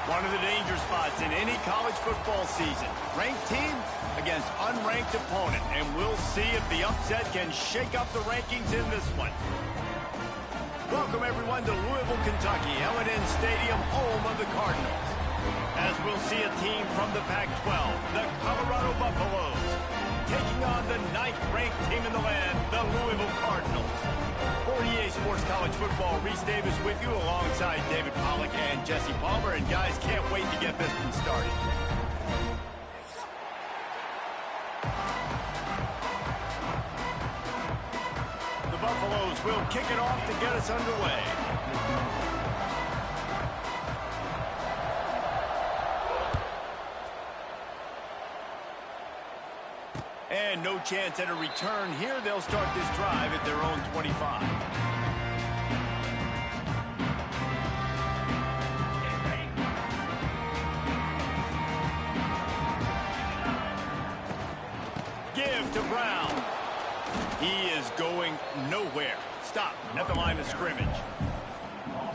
One of the danger spots in any college football season. Ranked team against unranked opponent. And we'll see if the upset can shake up the rankings in this one. Welcome, everyone, to Louisville, Kentucky, L&N Stadium, home of the Cardinals. As we'll see a team from the Pac-12, the Colorado Buffaloes, taking on the 9th-ranked team in the land, the Louisville Cardinals. For EA Sports College Football, Reese Davis with you alongside David Pollack and Jesse Palmer. And guys, can't wait to get this one started. The Buffaloes will kick it off to get us underway. And no chance at a return here. They'll start this drive at their own 25. Give to Brown. He is going nowhere. Stop at the line of scrimmage.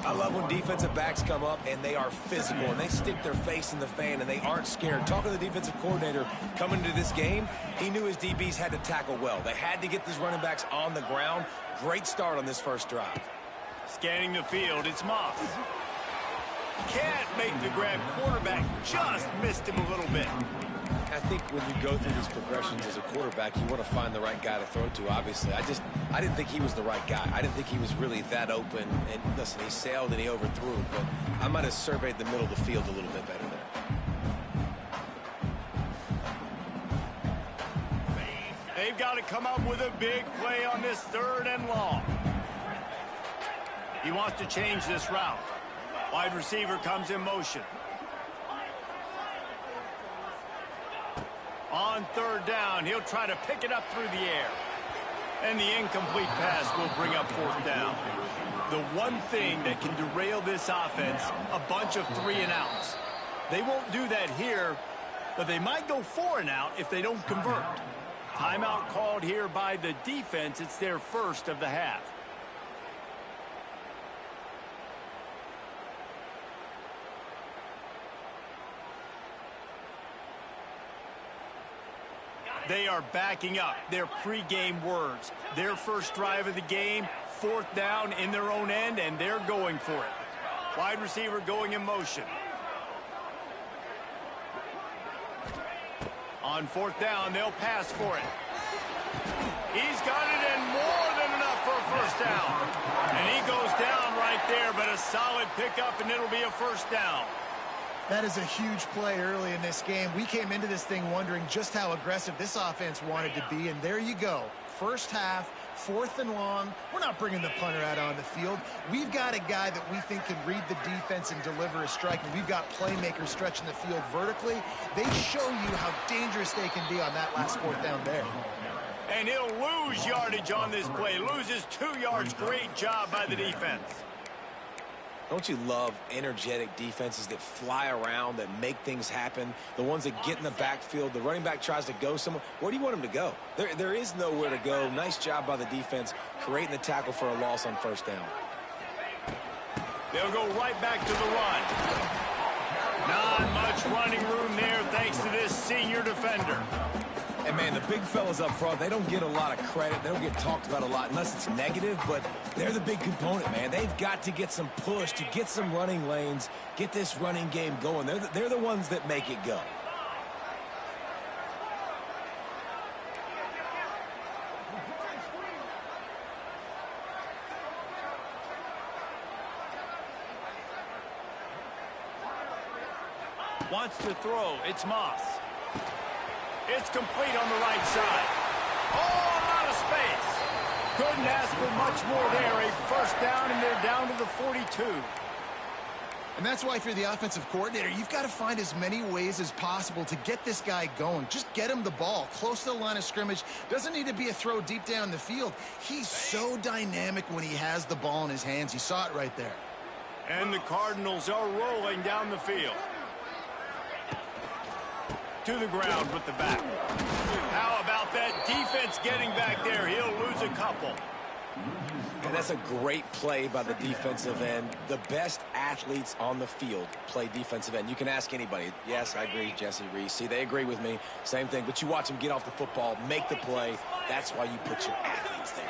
I love when defensive backs come up and they are physical and they stick their face in the fan and they aren't scared. Talking to the defensive coordinator coming into this game, he knew his DBs had to tackle well. They had to get these running backs on the ground. Great start on this first drive. Scanning the field, it's Moss. Can't make the grab. Quarterback just missed him a little bit. I think when you go through these progressions as a quarterback, you want to find the right guy to throw to, obviously. I didn't think he was the right guy. I didn't think he was really that open. And listen, he sailed and he overthrew it, but I might have surveyed the middle of the field a little bit better there. They've got to come up with a big play on this 3rd and long. He wants to change this route. Wide receiver comes in motion. On 3rd down, he'll try to pick it up through the air. And the incomplete pass will bring up 4th down. The one thing that can derail this offense, a bunch of 3-and-outs. They won't do that here, but they might go 4-and-out if they don't convert. Timeout called here by the defense. It's their first of the half. They are backing up their pregame words. Their first drive of the game, 4th down in their own end, and they're going for it. Wide receiver going in motion. On 4th down, they'll pass for it. He's got it, and more than enough for a first down. And he goes down right there, but a solid pickup, and it'll be a first down. That is a huge play early in this game. We came into this thing wondering just how aggressive this offense wanted to be, and there you go. First half, 4th and long. We're not bringing the punter out on the field. We've got a guy that we think can read the defense and deliver a strike, and we've got playmakers stretching the field vertically. They show you how dangerous they can be on that last 4th down there. And he'll lose yardage on this play. Loses 2 yards. Great job by the defense. Don't you love energetic defenses that fly around, that make things happen? The ones that get in the backfield, the running back tries to go somewhere. Where do you want him to go? There is nowhere to go. Nice job by the defense creating the tackle for a loss on 1st down. They'll go right back to the run. Not much running room there thanks to this senior defender. And, man, the big fellas up front, they don't get a lot of credit. They don't get talked about a lot unless it's negative, but they're the big component, man. They've got to get some push, to get some running lanes, get this running game going. They're the ones that make it go. Wants to throw. It's Moss. It's complete on the right side. Oh, a lot of space. Couldn't ask for much more there. A first down, and they're down to the 42. And that's why, if you're the offensive coordinator, you've got to find as many ways as possible to get this guy going. Just get him the ball close to the line of scrimmage. Doesn't need to be a throw deep down the field. He's so dynamic when he has the ball in his hands. You saw it right there. And the Cardinals are rolling down the field. To the ground with the back. How about that defense getting back there? He'll lose a couple. And that's a great play by the defensive end. The best athletes on the field play defensive end. You can ask anybody. Yes, I agree, Jesse Reese. See, they agree with me. Same thing. But you watch them get off the football, make the play. That's why you put your athletes there.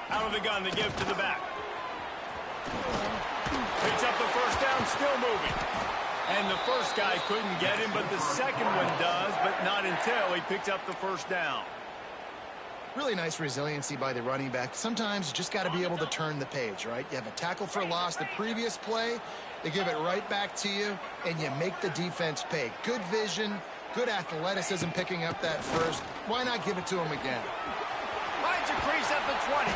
Out of the gun, they give to the back. Picks up the first down, still moving. And the first guy couldn't get him, but the second one does, but not until he picks up the first down. Really nice resiliency by the running back. Sometimes you just got to be able to turn the page, right? You have a tackle for a loss the previous play, they give it right back to you, and you make the defense pay. Good vision, good athleticism picking up that first. Why not give it to him again? Finds a crease at the 20.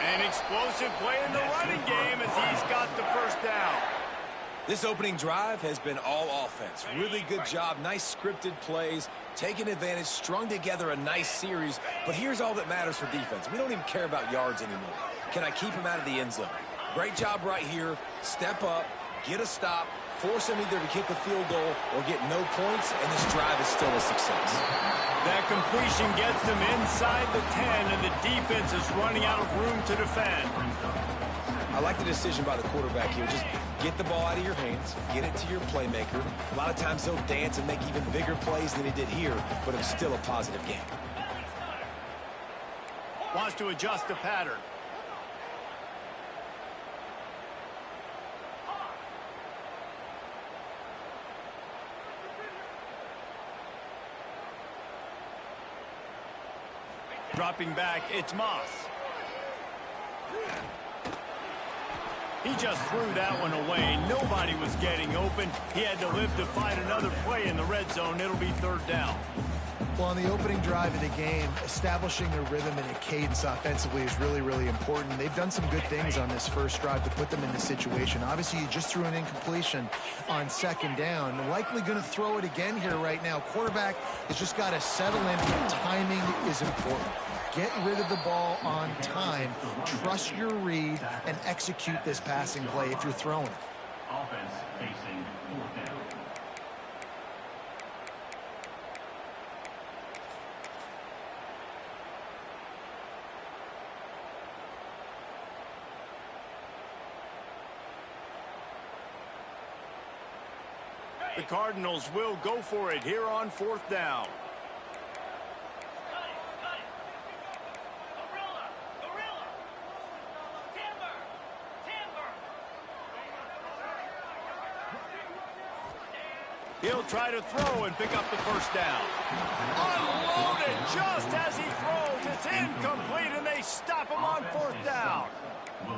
An explosive play in the running game as he's got the first down. This opening drive has been all offense. Really good job. Nice scripted plays. Taking advantage. Strung together a nice series. But here's all that matters for defense. We don't even care about yards anymore. Can I keep him out of the end zone? Great job right here. Step up. Get a stop. Force him either to kick a field goal or get no points. And this drive is still a success. That completion gets them inside the 10. And the defense is running out of room to defend. I like the decision by the quarterback here. Just get the ball out of your hands, get it to your playmaker. A lot of times he'll dance and make even bigger plays than he did here, but it's still a positive game. Wants to adjust the pattern. Dropping back, it's Moss. He just threw that one away. Nobody was getting open. He had to live to find another play in the red zone. It'll be third down. Well, on the opening drive of the game, establishing a rhythm and a cadence offensively is really, really important. They've done some good things on this first drive to put them in this situation. Obviously, you just threw an incompletion on second down. Likely going to throw it again here right now. Quarterback has just got to settle in. Timing is important. Get rid of the ball on time. Trust your read and execute this passing play if you're throwing it. Offense facing fourth down. The Cardinals will go for it here on fourth down. He'll try to throw and pick up the first down. Unloaded just as he throws. It's incomplete, and they stop him on fourth down.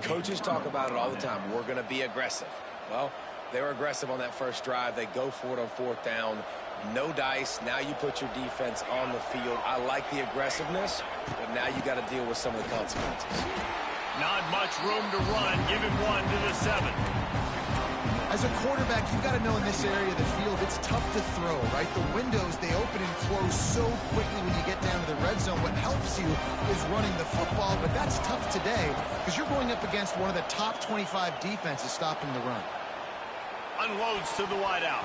Coaches talk about it all the time. We're going to be aggressive. Well, they were aggressive on that first drive. They go for it on fourth down. No dice. Now you put your defense on the field. I like the aggressiveness, but now you got to deal with some of the consequences. Not much room to run. Give him one to the 7. As a quarterback, you've got to know in this area of the field, it's tough to throw, right? The windows, they open and close so quickly when you get down to the red zone. What helps you is running the football, but that's tough today because you're going up against one of the top 25 defenses stopping the run. Unloads to the wideout.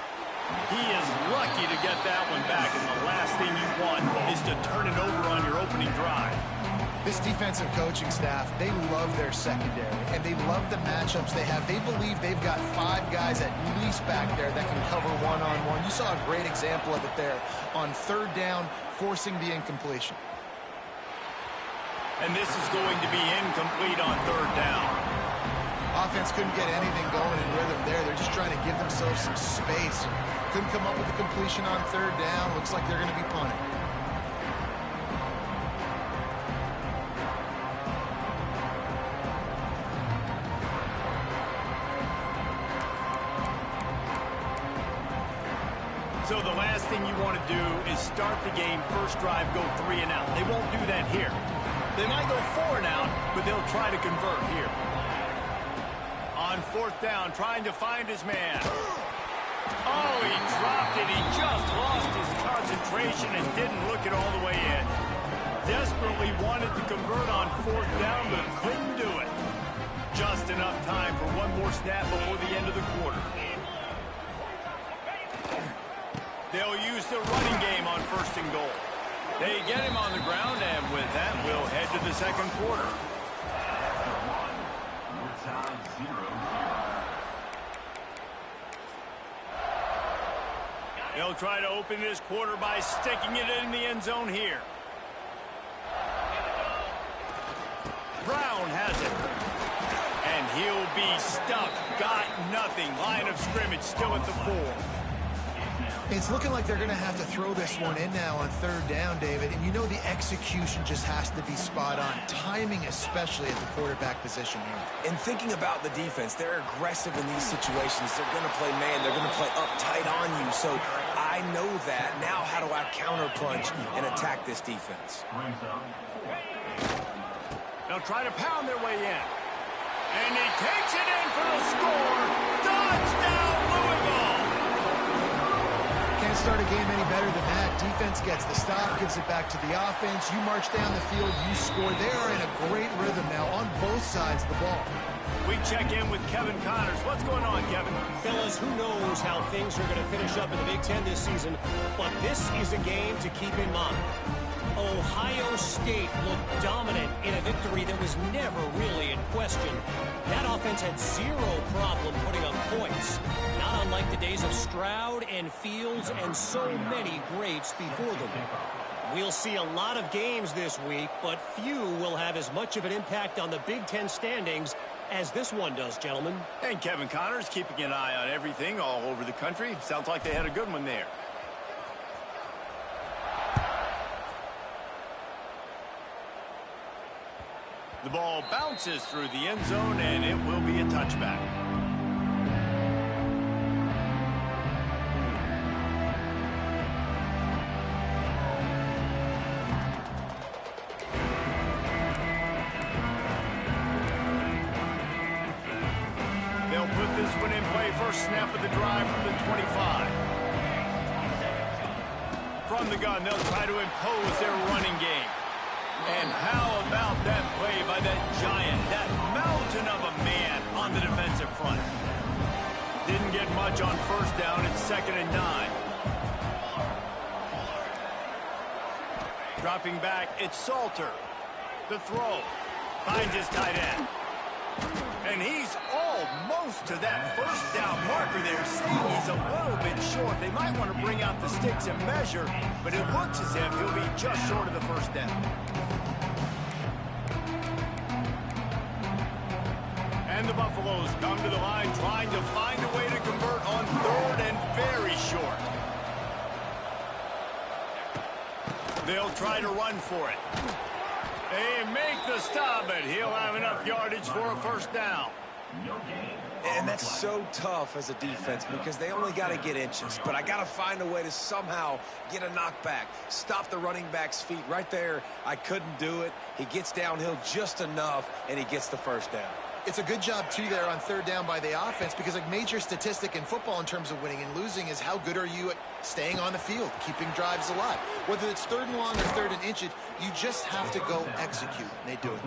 He is lucky to get that one back, and the last thing you want is to turn it over on your opening drive. This defensive coaching staff, they love their secondary, and they love the matchups they have. They believe they've got 5 guys at least back there that can cover one-on-one. You saw a great example of it there on third down, forcing the incompletion. And this is going to be incomplete on third down. Offense couldn't get anything going in rhythm there. They're just trying to give themselves some space. Couldn't come up with a completion on third down. Looks like they're going to be punting. So the last thing you want to do is start the game, first drive, go 3 and out. They won't do that here. They might go 4 and out, but they'll try to convert here. On fourth down, trying to find his man. Oh, he dropped it. He just lost his concentration and didn't look it all the way in. Desperately wanted to convert on fourth down, but couldn't do it. Just enough time for one more snap before the end of the quarter. They'll use the running game on first and goal. They get him on the ground, and with that, we'll the second quarter. We're tied 0-0. They'll try to open this quarter by sticking it in the end zone here. Brown has it. And he'll be stuck. Got nothing. Line of scrimmage still at the 4. It's looking like they're going to have to throw this one in now on third down, David. And you know the execution just has to be spot on. Timing especially at the quarterback position here. And thinking about the defense, they're aggressive in these situations. They're going to play man. They're going to play up tight on you. So I know that. Now how do I counterpunch and attack this defense? They'll try to pound their way in. And he takes it in for the score. Touchdown, Louisville! Can't start a game any better than that. Defense gets the stop, gives it back to the offense. You march down the field, you score. They are in a great rhythm now on both sides of the ball. We check in with Kevin Connors. What's going on, Kevin? Fellas, who knows how things are going to finish up in the Big Ten this season, but this is a game to keep in mind. Ohio State looked dominant in a victory that was never really in question. That offense had zero problem putting up points, not unlike the days of Stroud and Fields and so many greats before them. We'll see a lot of games this week, but few will have as much of an impact on the Big Ten standings as this one does, gentlemen. And Kevin Connors keeping an eye on everything all over the country. Sounds like they had a good one there. The ball bounces through the end zone, and it will be a touchback. They'll put this one in play. First snap of the drive from the 25. From the gun, they'll try to impose their running game. And how about that play by that giant, that mountain of a man on the defensive front? Didn't get much on first down. It's 2nd and 9. Dropping back, it's Salter. The throw. Finds his tight end. And he's almost to that first down marker there. Seeing he's a little bit short. They might want to bring out the sticks and measure, but it looks as if he'll be just short of the first down. And the Buffaloes come to the line trying to find a way to convert on third and very short. They'll try to run for it. They make the stop, but he'll have enough yardage for a first down. And that's so tough as a defense because they only got to get inches. But I got to find a way to somehow get a knockback, stop the running back's feet. Right there, I couldn't do it. He gets downhill just enough, and he gets the first down. It's a good job, too, there on third down by the offense because a major statistic in football in terms of winning and losing is how good are you at staying on the field, keeping drives alive. Whether it's third and long or third and inches, you just have to go execute, and they do it.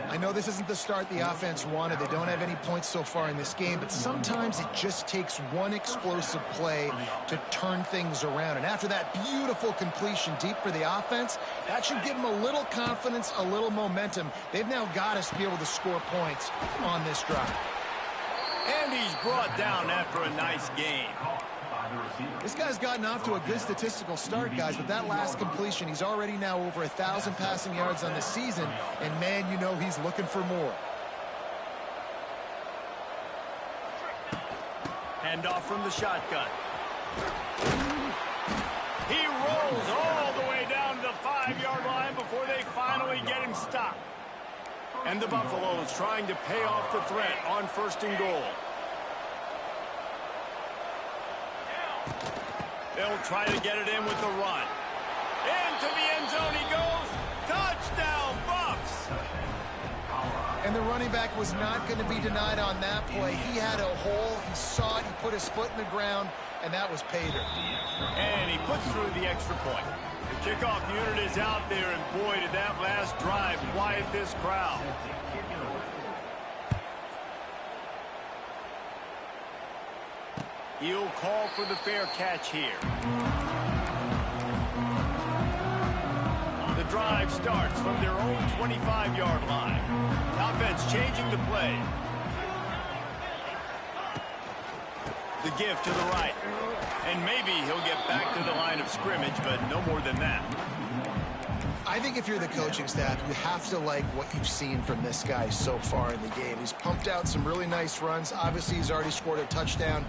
I know this isn't the start the offense wanted. They don't have any points so far in this game, but sometimes it just takes one explosive play to turn things around. And after that beautiful completion deep for the offense, that should give them a little confidence, a little momentum. They've now got us to be able to score points on this drive. And he's brought down after a nice game. This guy's gotten off to a good statistical start, guys. With that last completion, he's already now over 1,000 passing yards on the season. And, man, you know he's looking for more. Handoff from the shotgun. He rolls all the way down to the 5-yard line before they finally get him stopped. And the Buffaloes trying to pay off the threat on 1st and goal. They'll try to get it in with the run. Into the end zone he goes. Touchdown, Buffs! And the running back was not going to be denied on that play. He had a hole. He saw it. He put his foot in the ground, and that was pay dirt. And he puts through the extra point. The kickoff unit is out there, and boy, did that last drive quiet this crowd. He'll call for the fair catch here. The drop drive starts from their own 25-yard line. Offense changing the play. The give to the right. And maybe he'll get back to the line of scrimmage, but no more than that. I think if you're the coaching staff, you have to like what you've seen from this guy so far in the game. He's pumped out some really nice runs. Obviously, he's already scored a touchdown.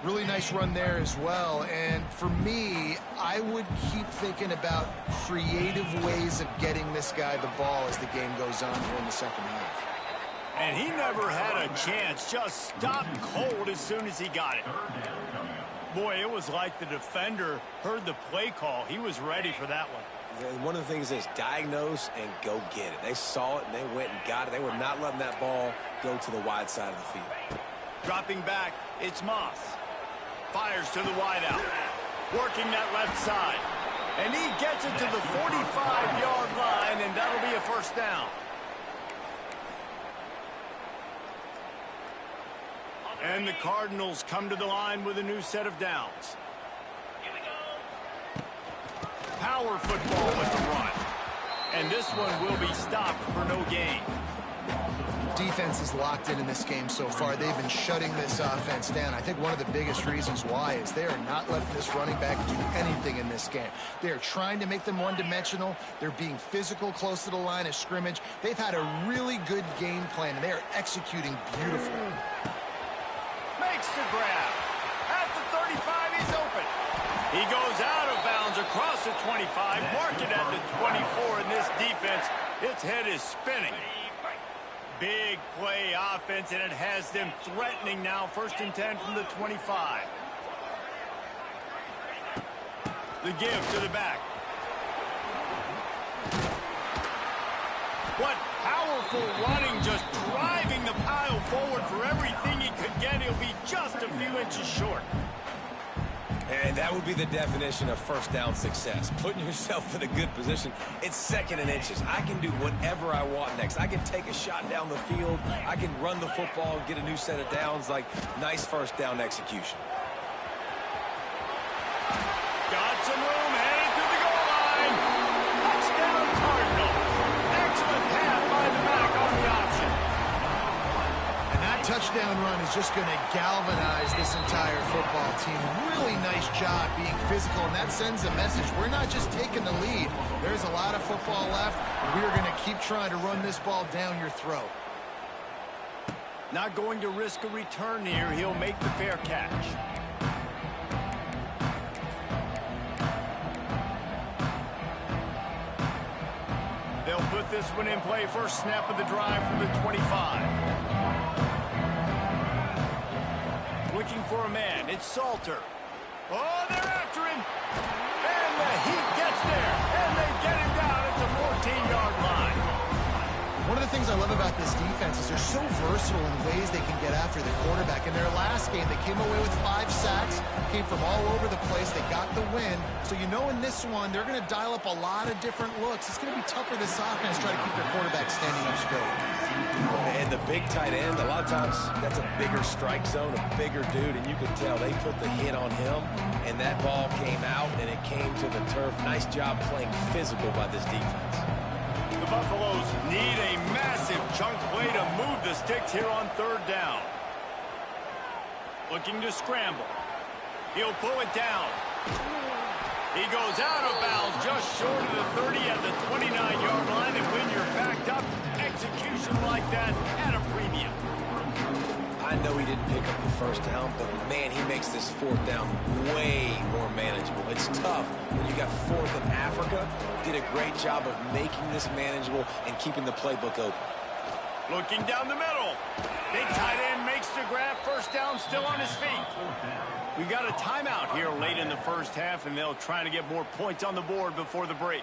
Really nice run there as well. And for me, I would keep thinking about creative ways of getting this guy the ball as the game goes on here in the second half. And he never had a chance. Just stopped cold as soon as he got it. Boy, it was like the defender heard the play call. He was ready for that one. One of the things is diagnose and go get it. They saw it and they went and got it. They were not letting that ball go to the wide side of the field. Dropping back, it's Moss. Fires to the wideout. Working that left side. And he gets it to the 45-yard line, and that'll be a first down. And the Cardinals come to the line with a new set of downs. Power football with the run. And this one will be stopped for no gain. Defense is locked in this game so far. They've been shutting this offense down. I think one of the biggest reasons why is they are not letting this running back do anything in this game. They are trying to make them one-dimensional. They're being physical close to the line of scrimmage. They've had a really good game plan, and they are executing beautifully. Makes the grab. At the 35, he's open. He goes out of bounds across the 25, mark it at the 24, and this defense, its head is spinning. Big play offense, and it has them threatening now. 1st and 10 from the 25. The give to the back. What powerful running, just driving the pile forward for everything he could get. He'll be just a few inches short. And that would be the definition of first down success. Putting yourself in a good position. It's 2nd and inches. I can do whatever I want next. I can take a shot down the field. I can run the football and get a new set of downs. Like, nice first down execution. Got some room, headed to the goal line. Touchdown Cardinals. Excellent pass by the back on the option. And that touchdown run is just going to galvanize this entire football team. Really nice job being physical, and that sends a message. We're not just taking the lead. There's a lot of football left. We are going to keep trying to run this ball down your throat. Not going to risk a return here. He'll make the fair catch. They'll put this one in play. First snap of the drive from the 25. Looking for a man. It's Salter. Oh, they're after him. And the Heat gets there. And they get him down at the 14-yard line. One of the things I love about this defense is they're so versatile in ways they can get after the quarterback. In their last game, they came away with 5 sacks, came from all over the place. They got the win. So you know in this one, they're going to dial up a lot of different looks. It's going to be tough for this offense trying to keep their quarterback standing up straight. And the big tight end, a lot of times that's a bigger strike zone, a bigger dude, and you could tell they put the hit on him, and that ball came out, and it came to the turf. Nice job playing physical by this defense. The Buffaloes need a massive chunk play to move the sticks here on 3rd down. Looking to scramble. He'll pull it down. He goes out of bounds just short of the 30 at the 29-yard line, and when you're backed up, execution like that at a premium. I know he didn't pick up the first down, but man, he makes this 4th down way more manageable. It's tough when you got 4th in Africa. Did a great job of making this manageable and keeping the playbook open. Looking down the middle. Big tight end makes the grab. First down, still on his feet. We've got a timeout here late in the first half, and they'll try to get more points on the board before the break.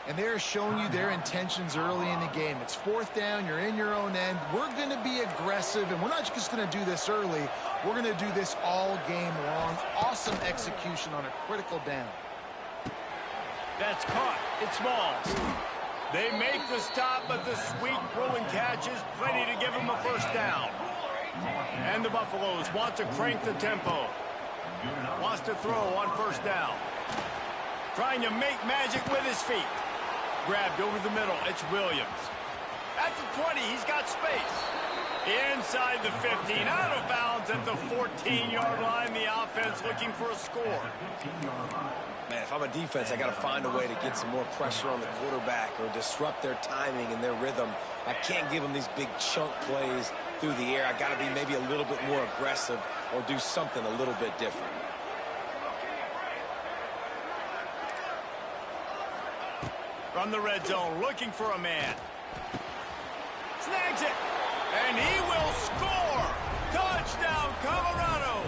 And they're showing you their intentions early in the game. It's 4th down. You're in your own end. We're going to be aggressive, and we're not just going to do this early. We're going to do this all game long. Awesome execution on a critical down. That's caught. It's Smalls. They make the stop, but the sweet rolling catch is plenty to give them a first down. And the Buffaloes want to crank the tempo. Wants to throw on first down. Trying to make magic with his feet. Grabbed over the middle. It's Williams. At the 20, he's got space. Inside the 15, out of bounds at the 14-yard line. The offense looking for a score. Man, if I'm a defense, I got to find a way to get some more pressure on the quarterback or disrupt their timing and their rhythm. I can't give them these big chunk plays through the air. I got to be maybe a little bit more aggressive or do something a little bit different. From the red zone, looking for a man. Snags it. And he will score. Touchdown, Colorado.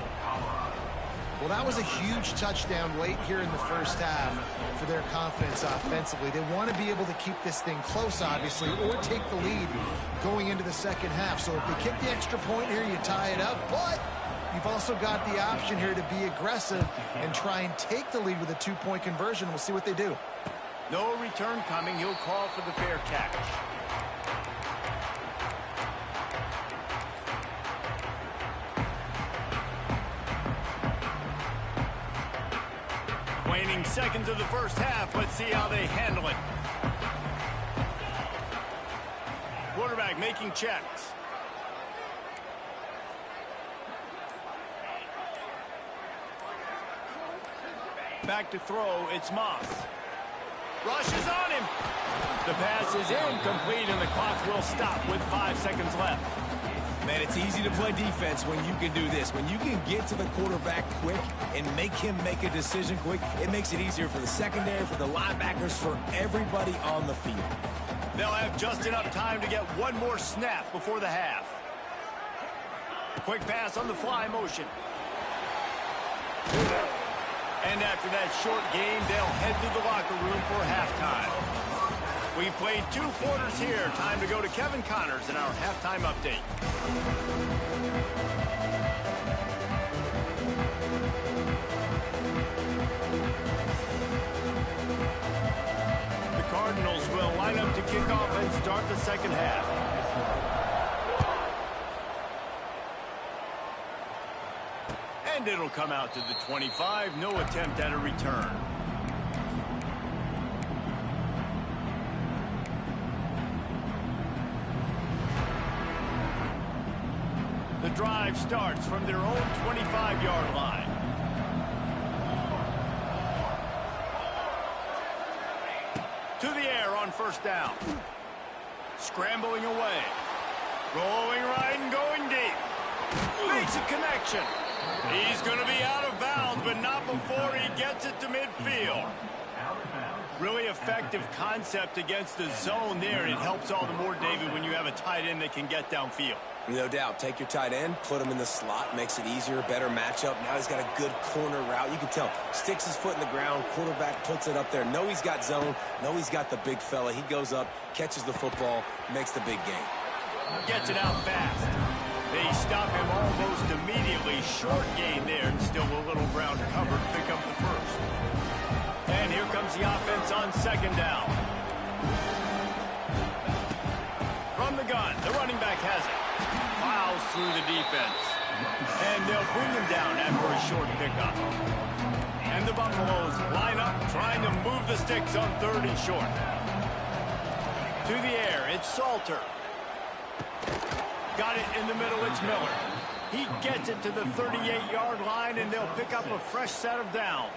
Well, that was a huge touchdown late here in the first half for their confidence offensively. They want to be able to keep this thing close, obviously, or take the lead going into the second half. So if they kick the extra point here, you tie it up. But you've also got the option here to be aggressive and try and take the lead with a two-point conversion. We'll see what they do. No return coming. He'll call for the fair catch. Waning seconds of the first half. Let's see how they handle it. Quarterback making checks. Back to throw. It's Moss. Rushes on him. The pass is incomplete, and the clock will stop with 5 seconds left. Man, it's easy to play defense when you can do this. When you can get to the quarterback quick and make him make a decision quick, it makes it easier for the secondary, for the linebackers, for everybody on the field. They'll have just enough time to get one more snap before the half. Quick pass on the fly motion. And after that short game, they'll head to the locker room for halftime. We've played 2 quarters here. Time to go to Kevin Connors in our halftime update. The Cardinals will line up to kick off and start the second half. And it'll come out to the 25. No attempt at a return. The drive starts from their own 25-yard line. To the air on first down. Scrambling away. Rolling right and going deep. Makes a connection. He's going to be out of bounds, but not before he gets it to midfield. Really effective concept against the zone there, and it helps all the more, David, when you have a tight end that can get downfield. No doubt. Take your tight end, put him in the slot, makes it easier, better matchup. Now he's got a good corner route. You can tell. Sticks his foot in the ground, quarterback puts it up there. Know he's got zone, know he's got the big fella. He goes up, catches the football, makes the big game. Gets it out fast. They stop him almost immediately. Short gain there, and still a little ground covered to pick up the first. And here comes the offense on second down. From the gun, the running back has it. Plows through the defense. And they'll bring him down after a short pickup. And the Buffaloes line up, trying to move the sticks on 3rd and short. To the air, it's Salter. Got it in the middle, it's Miller. He gets it to the 38-yard line, and they'll pick up a fresh set of downs.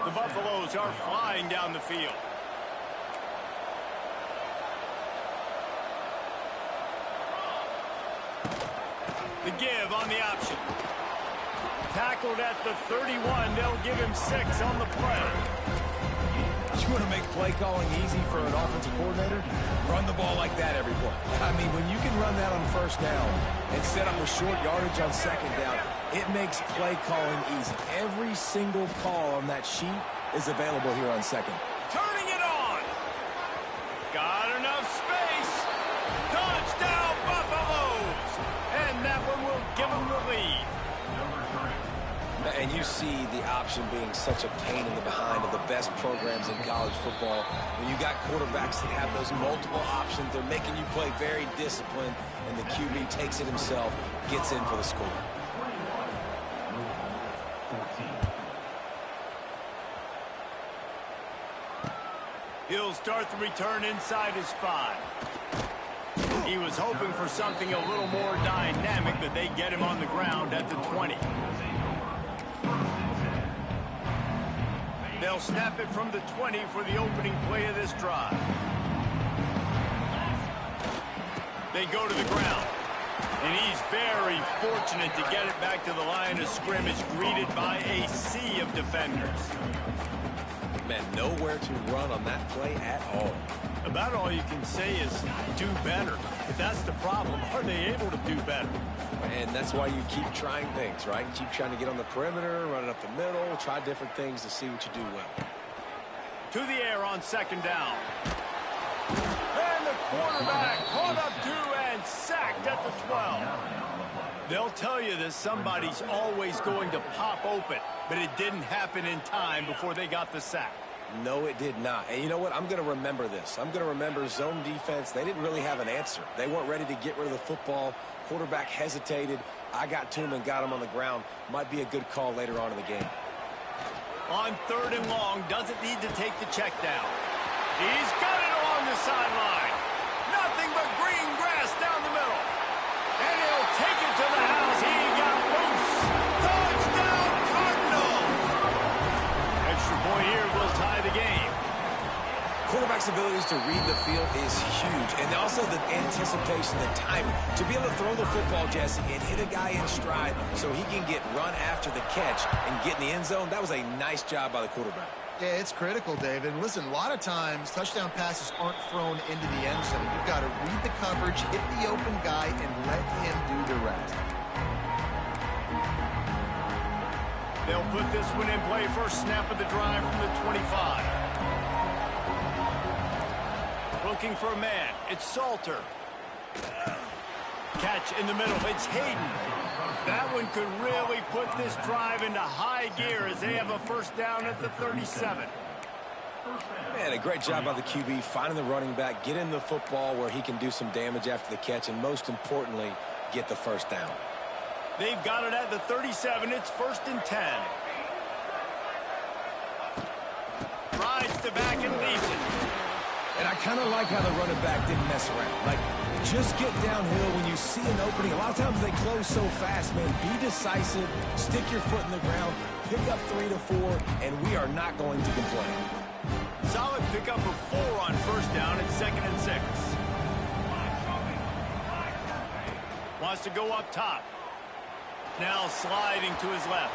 The Buffaloes are flying down the field. The give on the option. Tackled at the 31. They'll give him 6 on the play. You want to make play calling easy for an offensive coordinator? Run the ball like that every play. I mean, when you can run that on first down and set up a short yardage on second down, it makes play calling easy. Every single call on that sheet is available here on second. Turning it on. Got enough space. Touchdown, Buffaloes. And that one will give them the lead. And you see the option being such a pain in the behind of the best programs in college football. When you got quarterbacks that have those multiple options, they're making you play very disciplined, and the QB takes it himself, gets in for the score. He'll start the return inside his 5. He was hoping for something a little more dynamic, but they get him on the ground at the 20. They'll snap it from the 20 for the opening play of this drive. They go to the ground. And he's very fortunate to get it back to the line of scrimmage, greeted by a sea of defenders. Man, nowhere to run on that play at all. About all you can say is do better. If that's the problem, are they able to do better? And that's why you keep trying things, right? Keep trying to get on the perimeter, run it up the middle, try different things to see what you do well. To the air on second down. And the quarterback caught up to and sacked at the 12. They'll tell you that somebody's always going to pop open, but it didn't happen in time before they got the sack. No, it did not. And you know what? I'm going to remember this. I'm going to remember zone defense. They didn't really have an answer. They weren't ready to get rid of the football. Quarterback hesitated. I got to him and got him on the ground. Might be a good call later on in the game. On 3rd and long, doesn't need to take the check down. He's got it along the sideline. Nothing but green grass down the middle. And he'll take it to the house. He got loose. Touchdown, Cardinals. Extra point here will tie the game. Quarterback's abilities to read the field is huge. And also the anticipation, the timing. To be able to throw the football, Jesse, and hit a guy in stride so he can get run after the catch and get in the end zone, that was a nice job by the quarterback. Yeah, it's critical, David. Listen, a lot of times touchdown passes aren't thrown into the end zone. You've got to read the coverage, hit the open guy, and let him do the rest. They'll put this one in play. First snap of the drive from the 25. Looking for a man. It's Salter. Catch in the middle. It's Hayden. That one could really put this drive into high gear as they have a first down at the 37. Man, a great job by the QB finding the running back, getting the football where he can do some damage after the catch, and most importantly, get the first down. They've got it at the 37. It's 1st and 10. Rides to back and leaves it. And I kind of like how the running back didn't mess around. Like, just get downhill when you see an opening. A lot of times they close so fast, man. Be decisive, stick your foot in the ground, pick up 3 to 4, and we are not going to complain. Solid pickup of 4 on first down at 2nd and 6. Wants to go up top. Now sliding to his left.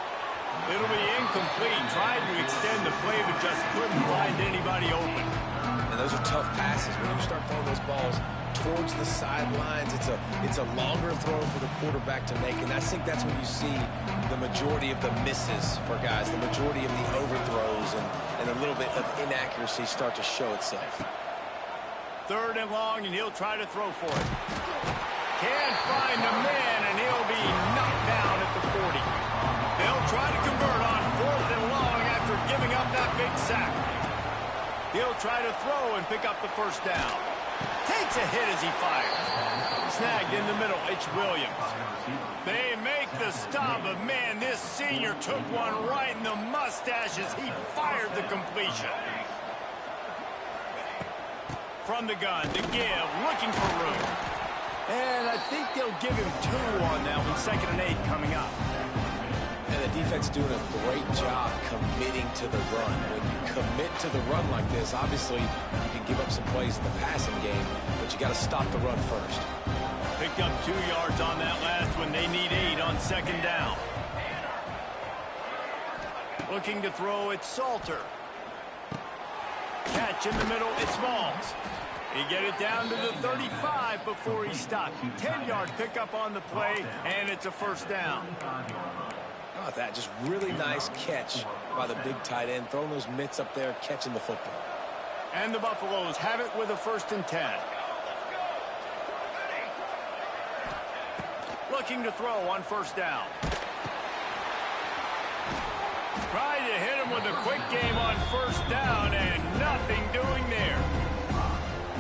It'll be incomplete. Tried to extend the play, but just couldn't find anybody open. And those are tough passes. When you start throwing those balls towards the sidelines, it's a longer throw for the quarterback to make. And I think that's when you see the majority of the misses for guys, the majority of the overthrows, and a little bit of inaccuracy start to show itself. 3rd and long, and he'll try to throw for it. Can't find the man, and he'll be knocked down at the 40. They'll try to convert on 4th and long after giving up that big sack. He'll try to throw and pick up the first down. Takes a hit as he fires. Snagged in the middle, it's Williams. They make the stop, but man, this senior took one right in the mustache as he fired the completion. From the gun, the give, looking for room. And I think they'll give him 2 on that one, 2nd and 8 coming up. And the defense doing a great job committing to the run. When you commit to the run like this, obviously you can give up some plays in the passing game, but you got to stop the run first. Picked up 2 yards on that last one. They need 8 on 2nd down. Looking to throw, it's Salter. Catch in the middle, it's Malls. He get it down to the 35 before he stopped. 10-yard pickup on the play, and it's a first down. How about that? Just really nice catch by the big tight end, throwing those mitts up there, catching the football. And the Buffaloes have it with a 1st and 10. Looking to throw on first down. Tried to hit him with a quick game on first down, and nothing doing there.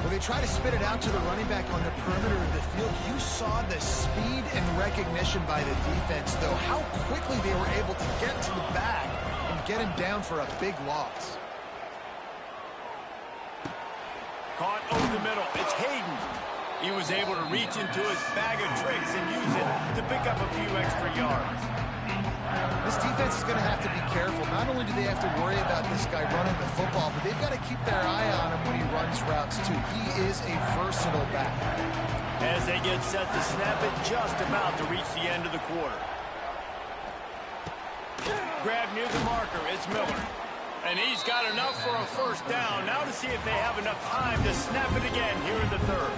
When they try to spit it out to the running back on the perimeter of the field, you saw the speed and recognition by the defense, though, how quickly they were able to get to the back and get him down for a big loss. over the middle. It's Hayden. He was able to reach into his bag of tricks and use it to pick up a few extra yards. This defense is going to have to be careful. Not only do they have to worry about this guy running the football, but they've got to keep their eye on him when he runs routes too. He is a versatile back. As they get set to snap it, just about to reach the end of the quarter. Grab near the marker, it's Miller. And he's got enough for a first down. Now to see if they have enough time to snap it again here in the third.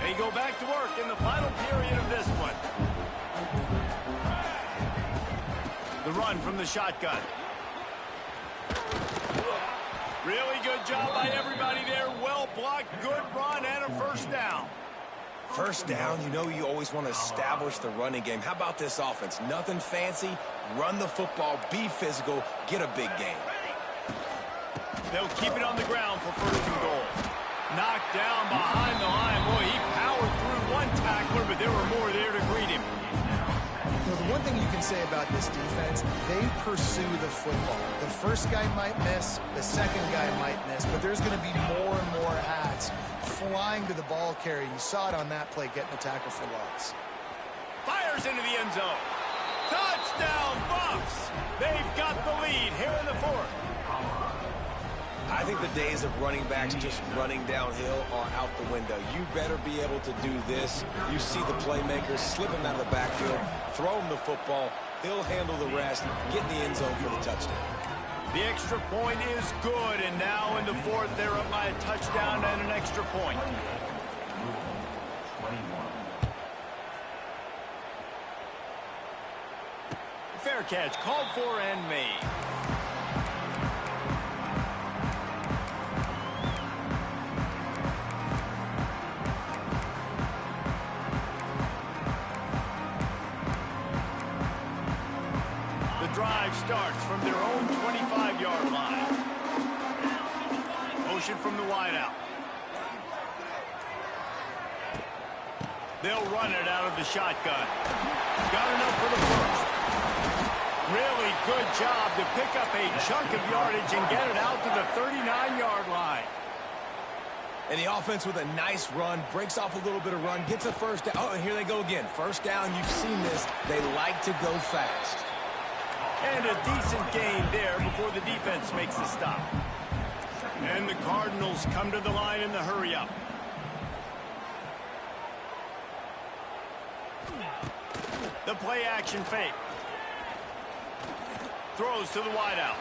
They go back to work in the final period of this one. The run from the shotgun. Really good job by everybody there. Well blocked, good run, and a first down. First down, you know you always want to establish the running game. How about this offense? Nothing fancy. Run the football, be physical, get a big gain. They'll keep it on the ground for first and goal. Knocked down behind the line. Boy, he powered through one tackler, but there were more there to greet him. You know, the one thing you can say about this defense, they pursue the football. The first guy might miss, the second guy might miss, but there's going to be more and more hats flying to the ball carrier. You saw it on that play, getting the tackle for loss. Fires into the end zone. Touchdown, Buffs! They've got the lead here in the fourth. I think the days of running backs just running downhill are out the window. You better be able to do this. You see the playmakers slip him out of the backfield, throw him the football, he'll handle the rest, get in the end zone for the touchdown. The extra point is good, and now in the fourth, they're up by a touchdown and an extra point. Fair catch, called for and made. Drive starts from their own 25-yard line. Motion from the wideout. They'll run it out of the shotgun. Got enough for the first. Really good job to pick up a chunk of yardage and get it out to the 39-yard line. And the offense with a nice run, breaks off a little bit of run, gets a first down. Oh, and here they go again. First down, you've seen this. They like to go fast. And a decent gain there before the defense makes the stop. And the Cardinals come to the line in the hurry-up. The play-action fake. Throws to the wideout.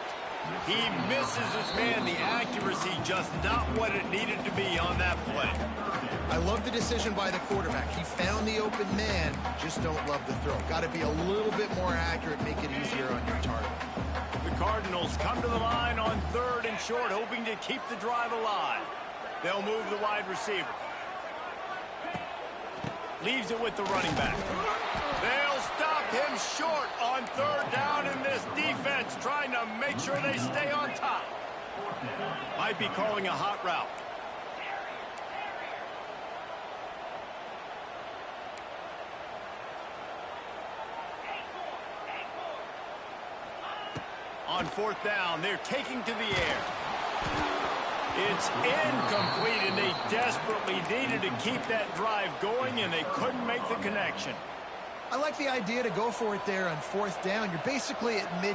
He misses his man. The accuracy just not what it needed to be on that play. I love the decision by the quarterback. He found the open man, just don't love the throw. Got to be a little bit more accurate, make it easier on your target. The Cardinals come to the line on third and short, hoping to keep the drive alive. They'll move the wide receiver. Leaves it with the running back. They'll stop him short on third down in this defense, trying to make sure they stay on top. Might be calling a hot route. On fourth down, they're taking to the air. It's incomplete, and they desperately needed to keep that drive going, and they couldn't make the connection. I like the idea to go for it there on fourth down. You're basically at mid